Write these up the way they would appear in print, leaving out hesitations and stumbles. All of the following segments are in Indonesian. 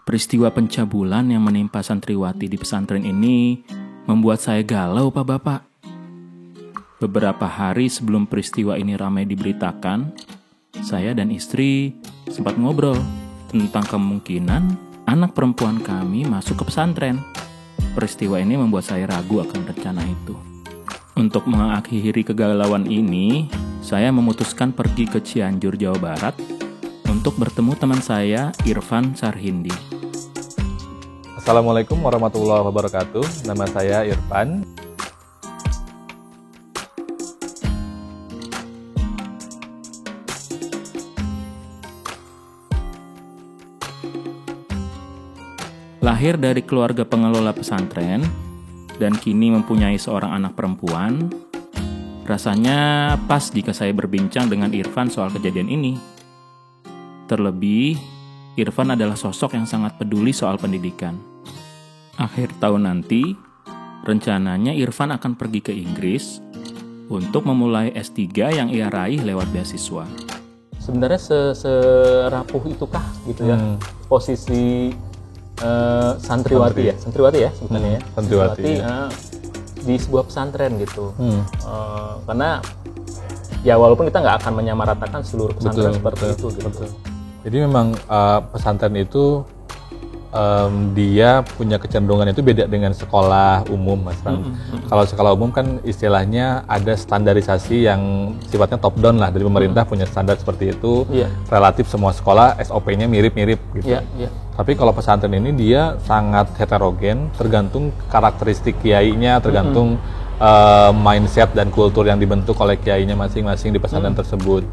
Peristiwa pencabulan yang menimpa santriwati di pesantren ini membuat saya galau, Pak Bapak. Beberapa hari sebelum peristiwa ini ramai diberitakan, saya dan istri sempat ngobrol tentang kemungkinan anak perempuan kami masuk ke pesantren. Peristiwa ini membuat saya ragu akan rencana itu. Untuk mengakhiri kegalauan ini, saya memutuskan pergi ke Cianjur, Jawa Barat untuk bertemu teman saya, Irfan Sarhindi. Assalamualaikum warahmatullahi wabarakatuh. Nama saya Irfan. Lahir dari keluarga pengelola pesantren dan kini mempunyai seorang anak perempuan, rasanya pas jika saya berbincang dengan Irfan soal kejadian ini. Terlebih, Irfan adalah sosok yang sangat peduli soal pendidikan. Akhir tahun nanti, rencananya Irfan akan pergi ke Inggris untuk memulai S3 yang ia raih lewat beasiswa. Sebenarnya serapuh itukah gitu ya posisi santriwati ya sebenarnya santriwati di sebuah pesantren gitu. Karena ya walaupun kita nggak akan menyamaratakan seluruh pesantren seperti itu gitu. Jadi memang pesantren itu dia punya kecenderungan itu beda dengan sekolah umum, Mas Ram. Kalau sekolah umum kan istilahnya ada standarisasi yang sifatnya top down lah, dari pemerintah punya standar seperti itu. Relatif semua sekolah SOP-nya mirip-mirip gitu. Tapi kalau pesantren ini dia sangat heterogen, tergantung karakteristik kiainya, tergantung mindset dan kultur yang dibentuk oleh kiainya masing-masing di pesantren tersebut.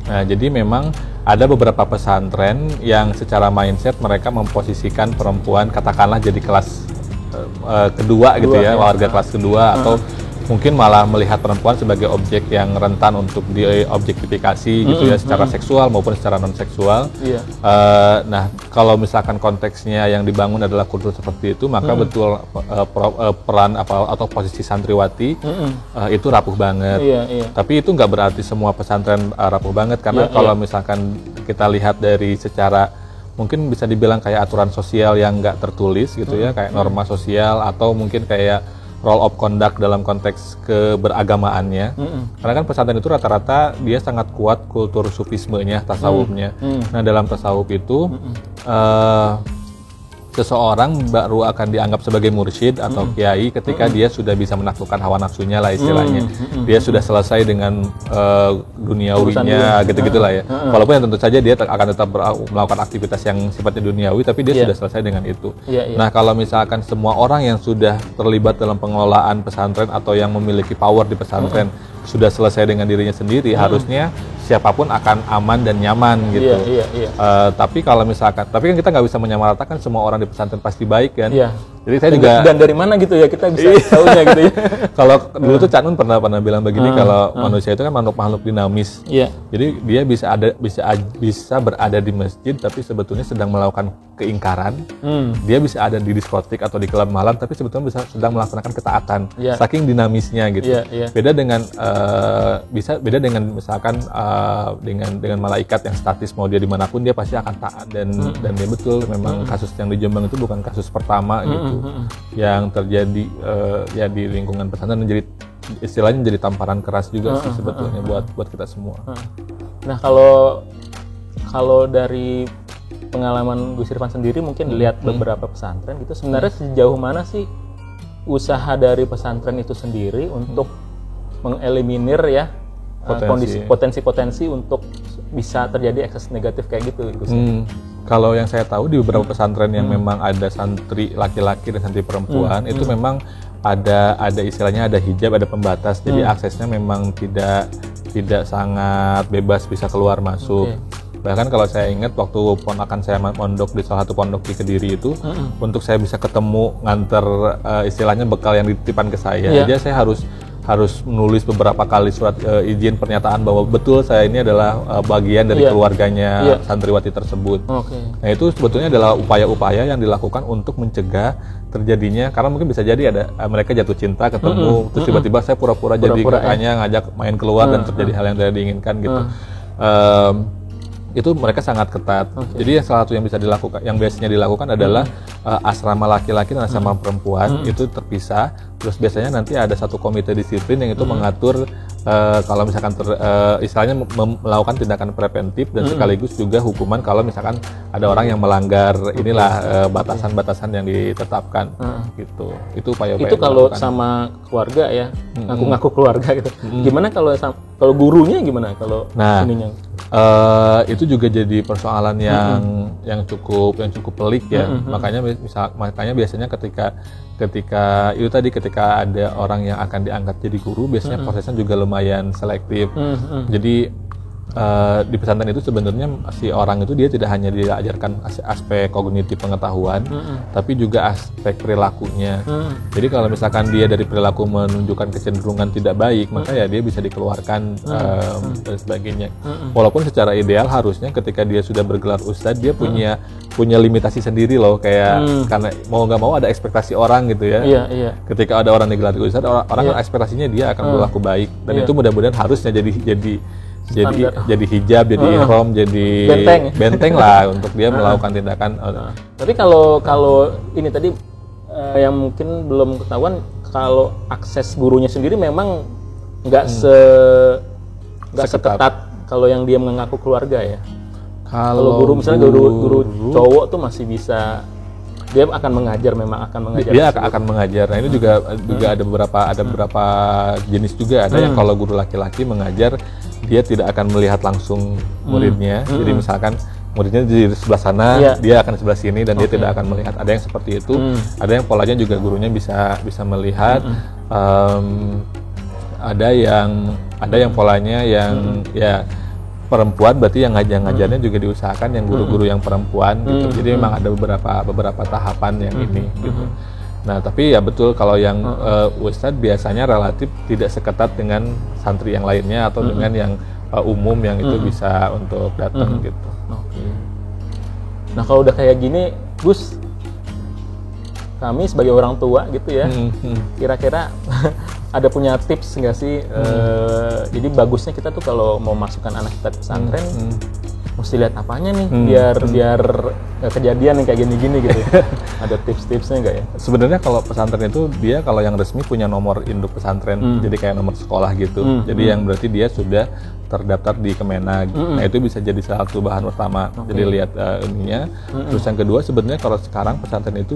Nah, jadi memang ada beberapa pesantren yang secara mindset mereka memposisikan perempuan katakanlah jadi kelas kedua gitu ya, warga kelas kedua, atau mungkin malah melihat perempuan sebagai objek yang rentan untuk diobjektifikasi gitu ya, secara seksual maupun secara non seksual. Nah, kalau misalkan konteksnya yang dibangun adalah kultur seperti itu, maka betul peran atau posisi santriwati itu rapuh banget. Tapi itu nggak berarti semua pesantren rapuh banget, karena kalau misalkan kita lihat dari secara mungkin bisa dibilang kayak aturan sosial yang nggak tertulis gitu ya, kayak norma sosial atau mungkin kayak role of conduct dalam konteks keberagamaannya. Karena kan pesantren itu rata-rata dia sangat kuat kultur sufismenya, tasawufnya. Nah, dalam tasawuf itu seseorang baru akan dianggap sebagai mursyid atau kiai ketika dia sudah bisa menaklukkan hawa nafsunya lah istilahnya. Dia sudah selesai dengan duniawinya gitu-gitulah ya. Walaupun yang tentu saja dia akan tetap melakukan aktivitas yang sifatnya duniawi, tapi dia sudah selesai dengan itu. Nah, kalau misalkan semua orang yang sudah terlibat dalam pengelolaan pesantren atau yang memiliki power di pesantren sudah selesai dengan dirinya sendiri, harusnya siapapun akan aman dan nyaman gitu. Tapi kalau misalkan, tapi kan kita nggak bisa menyamaratakan semua orang di pesantren pasti baik kan. Jadi saya juga, dan dari mana gitu ya kita bisa tahunya gitu ya. Kalau dulu tuh Cak Nun pernah bilang begini, kalau manusia itu kan makhluk dinamis. Jadi dia bisa berada di masjid tapi sebetulnya sedang melakukan keingkaran. Dia bisa ada di diskotik atau di klub malam tapi sebetulnya sedang melaksanakan ketaatan. Saking dinamisnya gitu. Beda dengan misalkan dengan malaikat yang statis, mau dia dimanapun dia pasti akan taat, dan dia betul memang kasus yang di Jombang itu bukan kasus pertama gitu yang terjadi ya di lingkungan pesantren, menjadi istilahnya jadi tamparan keras juga sih sebetulnya buat kita semua. Nah, kalau dari pengalaman Gus Irfan sendiri mungkin dilihat beberapa pesantren gitu, sebenarnya sejauh mana sih usaha dari pesantren itu sendiri untuk mengeliminir ya potensi-potensi untuk bisa terjadi ekses negatif kayak gitu, Gus? Kalau yang saya tahu di beberapa pesantren yang memang ada santri laki-laki dan santri perempuan, itu memang ada istilahnya ada hijab, ada pembatas, jadi aksesnya memang tidak sangat bebas bisa keluar masuk. Bahkan kalau saya ingat waktu ponakan saya mondok di salah satu pondok di Kediri itu, untuk saya bisa ketemu nganter istilahnya bekal yang dititipkan ke saya, aja saya harus menulis beberapa kali surat izin pernyataan bahwa betul saya ini adalah bagian dari keluarganya santriwati tersebut. Nah, itu sebetulnya adalah upaya-upaya yang dilakukan untuk mencegah terjadinya, karena mungkin bisa jadi ada mereka jatuh cinta ketemu terus tiba-tiba saya pura-pura jadi kakaknya ngajak main keluar dan terjadi hal yang tidak diinginkan gitu. itu mereka sangat ketat. Jadi salah satu yang bisa dilakukan, yang biasanya dilakukan adalah asrama laki-laki dan asrama perempuan itu terpisah. Terus biasanya nanti ada satu komite disiplin yang itu mengatur kalau misalkan istilahnya melakukan tindakan preventif dan sekaligus juga hukuman kalau misalkan ada orang yang melanggar inilah batasan-batasan yang ditetapkan gitu. Itu upaya-upaya. Itu kalau sama keluarga ya, ngaku-ngaku keluarga gitu. Gimana kalau gurunya gimana kalau ininya? Itu juga jadi persoalan yang cukup pelik ya. Makanya biasanya ketika itu tadi, ketika ada orang yang akan diangkat jadi guru, biasanya prosesnya juga lumayan selektif. Jadi di pesantren itu sebenarnya si orang itu dia tidak hanya diajarkan aspek kognitif pengetahuan, tapi juga aspek perilakunya. Jadi kalau misalkan dia dari perilaku menunjukkan kecenderungan tidak baik, maka ya dia bisa dikeluarkan dan sebagainya. Walaupun secara ideal harusnya ketika dia sudah bergelar ustadz, dia punya limitasi sendiri loh, kayak karena mau nggak mau ada ekspektasi orang gitu ya. Ketika ada orang digelar ustadz, orang kan ekspektasinya dia akan berlaku baik, dan itu mudah-mudahan harusnya jadi hijab, jadi ihram, jadi benteng lah untuk dia melakukan tindakan. Tapi kalau ini tadi yang mungkin belum ketahuan, kalau akses gurunya sendiri memang nggak seketat kalau yang dia mengaku keluarga ya. Kalau guru misalnya guru cowok tuh masih bisa, dia akan mengajar, dia akan mengajar. Nah ini juga ada beberapa jenis juga. Ada yang kalau guru laki-laki mengajar, dia tidak akan melihat langsung muridnya. Jadi misalkan muridnya di sebelah sana, dia akan di sebelah sini dan dia tidak akan melihat. Ada yang seperti itu. Ada yang polanya juga gurunya bisa melihat. Ada yang polanya yang ya perempuan, berarti yang ngajarnya juga diusahakan yang guru-guru yang perempuan gitu. Jadi memang ada beberapa tahapan yang ini gitu. Nah tapi ya betul, kalau yang ustadz biasanya relatif tidak seketat dengan santri yang lainnya atau dengan yang umum yang itu bisa untuk datang gitu. Nah kalau udah kayak gini, Gus, kami sebagai orang tua gitu ya, kira-kira ada punya tips nggak sih? Jadi bagusnya kita tuh kalau mau masukkan anak kita ke pesantren, mesti lihat apanya nih biar nggak kejadian yang kayak gini-gini gitu. Ada tips-tipsnya nggak ya? Sebenarnya kalau pesantren itu dia kalau yang resmi punya nomor induk pesantren, jadi kayak nomor sekolah gitu. Jadi yang berarti dia sudah terdaftar di Kemenag. Nah itu bisa jadi salah satu bahan utama. Jadi lihat ininya. Terus yang kedua, sebenarnya kalau sekarang pesantren itu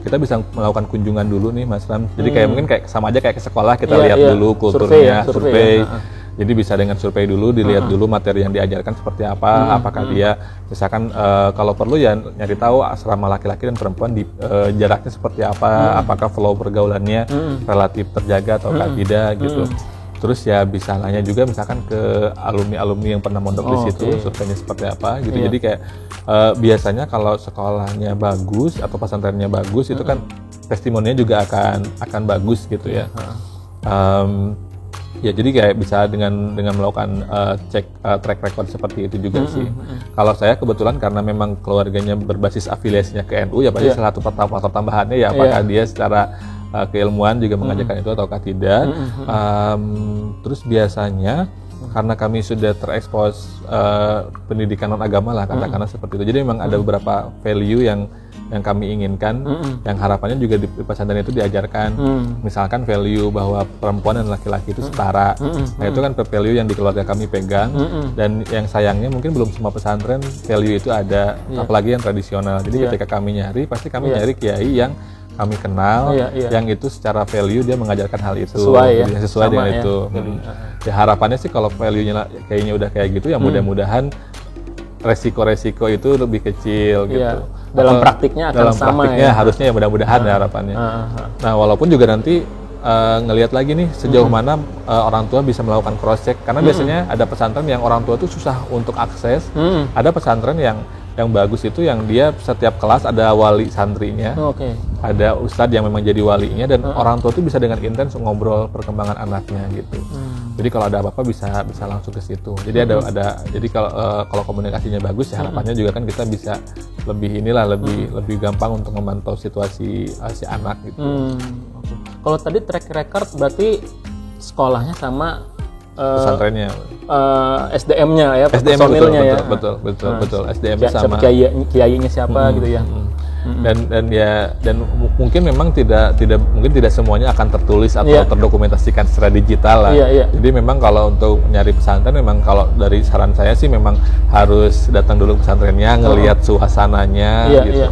kita bisa melakukan kunjungan dulu nih Mas Ram. Jadi kayak mungkin kayak sama aja kayak ke sekolah, kita lihat dulu kulturnya, survei. Jadi bisa dengan survei dulu, dilihat dulu materi yang diajarkan seperti apa, apakah dia misalkan kalau perlu ya nyari tahu asrama laki-laki dan perempuan di jaraknya seperti apa, apakah flow pergaulannya relatif terjaga atau tidak gitu. Terus ya bisa nanya juga misalkan ke alumni-alumni yang pernah mondok di situ, surveinya seperti apa gitu. Jadi kayak biasanya kalau sekolahnya bagus atau pesantrennya bagus, itu kan testimoninya juga akan bagus gitu ya. Ya jadi kayak bisa dengan melakukan cek track record seperti itu juga sih. Kalau saya kebetulan karena memang keluarganya berbasis afiliasinya ke NU, ya pasti salah satu faktor tambahannya ya apakah dia secara keilmuan juga mengajarkan itu ataukah tidak. Terus biasanya karena kami sudah terekspos pendidikan non agama lah katakanlah seperti itu. Jadi memang ada beberapa value yang kami inginkan, yang harapannya juga di pesantren itu diajarkan. Misalkan value bahwa perempuan dan laki-laki itu setara. Nah itu kan value yang di keluarga kami pegang, dan yang sayangnya mungkin belum semua pesantren value itu ada, apalagi yang tradisional. Jadi ketika kami nyari, pasti kami nyari kiai yang kami kenal, yang itu secara value dia mengajarkan hal itu, sesuai dengan itu. Ya harapannya sih kalau value-nya kayaknya udah kayak gitu, ya mudah-mudahan resiko-resiko itu lebih kecil gitu. Dalam praktiknya akan sama ya. Harusnya ya mudah-mudahan ya harapannya. Nah walaupun juga nanti ngelihat lagi nih sejauh mana orang tua bisa melakukan cross check, karena biasanya ada pesantren yang orang tua tuh susah untuk akses, ada pesantren yang bagus itu yang dia setiap kelas ada wali santrinya, ada ustadz yang memang jadi walinya, dan orang tua tuh bisa dengan intens ngobrol perkembangan anaknya gitu. Jadi kalau ada apa-apa bisa langsung ke situ. Jadi jadi kalau komunikasinya bagus ya harapannya juga kan kita bisa lebih gampang untuk memantau situasi si anak gitu. Kalau tadi track record berarti sekolahnya sama pesantrennya, SDM-nya ya, SDM, personilnya ya. Betul. SDM sama kiainya siapa gitu ya. Dan mungkin memang tidak semuanya akan tertulis atau terdokumentasikan secara digital lah. Jadi memang kalau untuk nyari pesantren, memang kalau dari saran saya sih memang harus datang dulu ke pesantrennya, ngelihat suasananya gitu.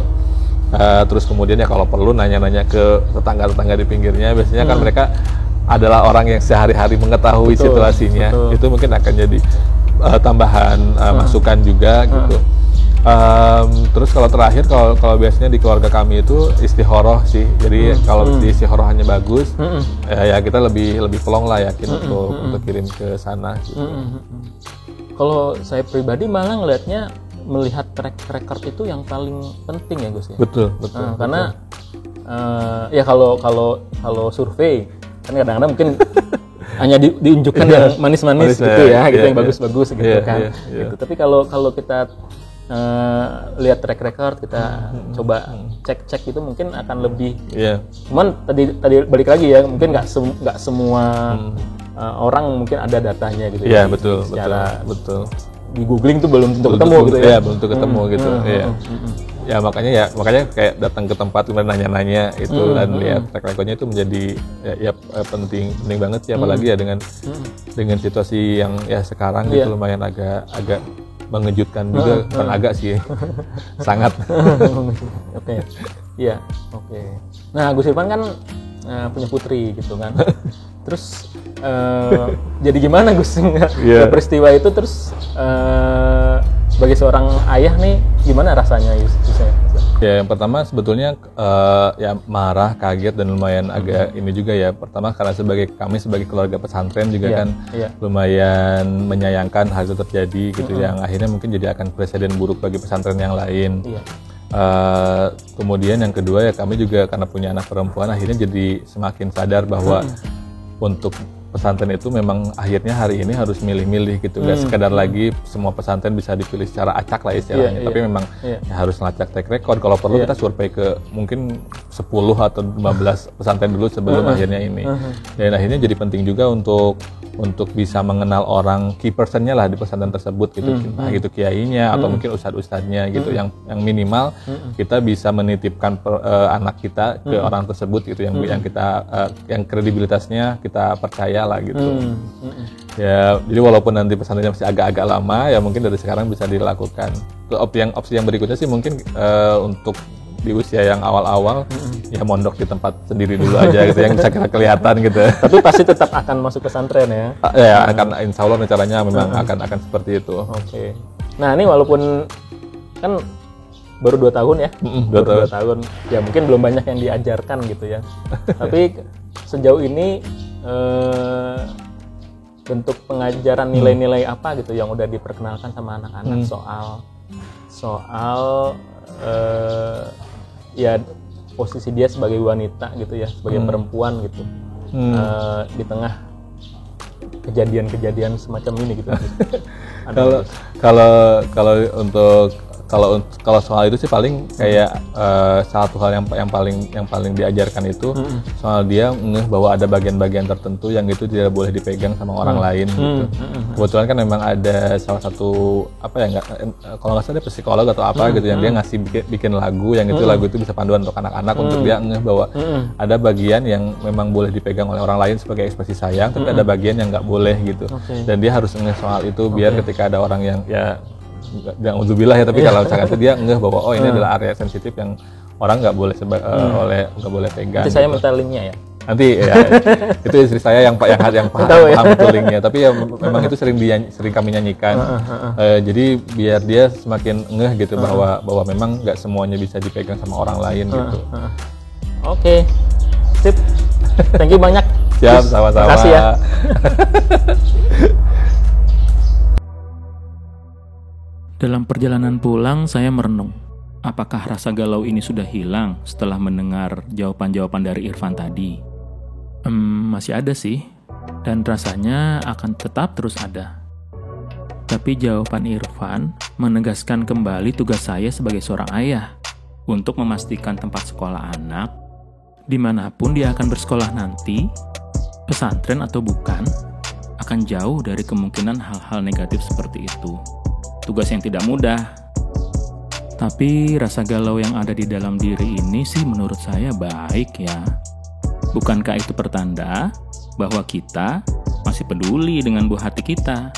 Terus kemudian ya kalau perlu nanya-nanya ke tetangga-tetangga di pinggirnya, biasanya kan mereka adalah orang yang sehari-hari mengetahui situasinya. Itu mungkin akan jadi tambahan masukan juga gitu. Terus kalau terakhir, kalau biasanya di keluarga kami itu istikharah sih. Jadi kalau di istikharahnya bagus, ya kita lebih plong lah yakin untuk kirim ke sana. Gitu. Kalau saya pribadi malah ngelihatnya melihat track record itu yang paling penting ya Gus ya. Betul. Karena ya kalau survei kan kadang-kadang mungkin hanya diunjukkan yang manis-manis gitu ya, gitu yang bagus-bagus gitu kan. Gitu. Tapi kalau kita lihat track record, kita coba cek itu mungkin akan lebih. Cuman tadi balik lagi ya, mungkin nggak semua orang mungkin ada datanya gitu. Betul. Di googling tuh belum tentu ketemu gitu ya. Belum tentu ketemu gitu. Ya makanya kayak datang ke tempat kemudian nanya-nanya itu dan lihat track recordnya itu menjadi penting banget sih, apalagi ya dengan situasi yang ya sekarang gitu lumayan agak mengejutkan juga, bukan agak sih, sangat. Oke. Nah, Gus Irfan kan punya putri gitu kan. Terus jadi gimana Gus? Peristiwa itu terus sebagai seorang ayah nih gimana rasanya Gus? Ya, yang pertama sebetulnya ya marah, kaget dan lumayan agak ini juga ya. Pertama karena kami sebagai keluarga pesantren juga kan lumayan menyayangkan hal itu terjadi gitu, yang akhirnya mungkin jadi akan presiden buruk bagi pesantren yang lain. Kemudian yang kedua ya kami juga karena punya anak perempuan akhirnya jadi semakin sadar bahwa untuk pesantren itu memang akhirnya hari ini harus milih-milih gitu, gak sekadar lagi semua pesantren bisa dipilih secara acak lah istilahnya, tapi memang ya harus ngelacak track record. Kalau perlu kita survei ke mungkin 10 atau 15 pesantren dulu sebelum akhirnya ini. Dan akhirnya jadi penting juga untuk bisa mengenal orang key personnya lah di pesantren tersebut gitu, entah itu kiainya atau mungkin ustadz-ustadznya gitu, yang minimal kita bisa menitipkan anak kita ke orang tersebut gitu, yang kita yang kredibilitasnya kita percaya lah gitu. Ya, jadi walaupun nanti pesantrennya masih agak-agak lama, ya mungkin dari sekarang bisa dilakukan. Opsi yang berikutnya sih mungkin untuk di usia yang awal-awal ya mondok di tempat sendiri dulu aja gitu, yang bisa kelihatan gitu. Tapi pasti tetap akan masuk pesantren ya? Ya akan, insya Allah caranya memang akan seperti itu. Oke. Nah ini walaupun kan baru 2 tahun ya, baru 2 tahun, ya mungkin belum banyak yang diajarkan gitu ya. Tapi sejauh ini bentuk pengajaran nilai-nilai apa gitu yang udah diperkenalkan sama anak-anak soal ya posisi dia sebagai wanita gitu ya, sebagai perempuan gitu, di tengah kejadian semacam ini gitu. Kalau soal itu sih paling kayak satu hal yang paling diajarkan itu soal dia ngeh bahwa ada bagian-bagian tertentu yang itu tidak boleh dipegang sama orang lain gitu. Kebetulan kan memang ada salah satu kalau nggak salah dia psikolog atau apa gitu, yang dia ngasih bikin lagu, yang itu lagu itu bisa panduan untuk anak-anak untuk dia ngeh bahwa ada bagian yang memang boleh dipegang oleh orang lain sebagai ekspresi sayang, tapi ada bagian yang nggak boleh gitu. Dan dia harus ngeh soal itu biar ketika ada orang yang nggak udzubillah ya, tapi kalau misalkan itu dia ngeh bahwa ini adalah area sensitif yang orang nggak boleh pegang. Nanti saya minta linknya ya. Nanti ya itu istri saya yang paham betul linknya. Tapi ya memang itu sering kami nyanyikan. Jadi biar dia semakin ngeh gitu bahwa memang nggak semuanya bisa dipegang sama orang lain gitu. Oke, sip. Thank you banyak. Siap, sama-sama. Makasih ya. Dalam perjalanan pulang, saya merenung. Apakah rasa galau ini sudah hilang setelah mendengar jawaban-jawaban dari Irfan tadi? Masih ada sih, dan rasanya akan tetap terus ada. Tapi jawaban Irfan menegaskan kembali tugas saya sebagai seorang ayah untuk memastikan tempat sekolah anak, dimanapun dia akan bersekolah nanti, pesantren atau bukan, akan jauh dari kemungkinan hal-hal negatif seperti itu. Tugas yang tidak mudah. Tapi rasa galau yang ada di dalam diri ini sih menurut saya baik ya. Bukankah itu pertanda bahwa kita masih peduli dengan buah hati kita?